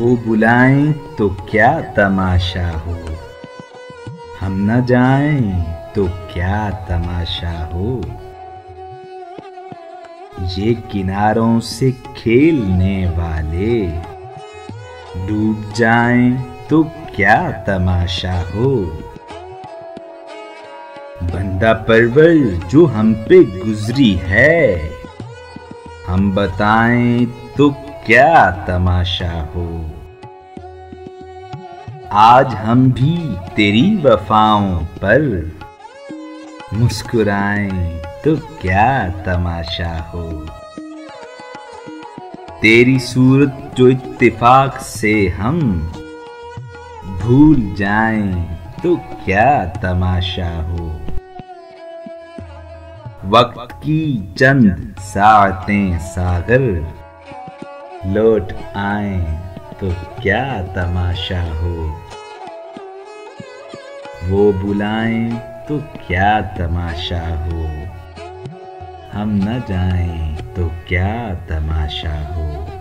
वो बुलाएं तो क्या तमाशा हो, हम न जाएं तो क्या तमाशा हो। ये किनारों से खेलने वाले डूब जाएं तो क्या तमाशा हो। बंदा परवर जो हम पे गुजरी है, हम बताएं तो क्या तमाशा हो। आज हम भी तेरी वफाओं पर मुस्कुराएं तो क्या तमाशा हो। तेरी सूरत जो इत्तेफाक से हम भूल जाएं तो क्या तमाशा हो। वक्त की चंद सातें सागर लौट आएं तो क्या तमाशा हो। वो बुलाएं तो क्या तमाशा हो, हम न जाएं तो क्या तमाशा हो।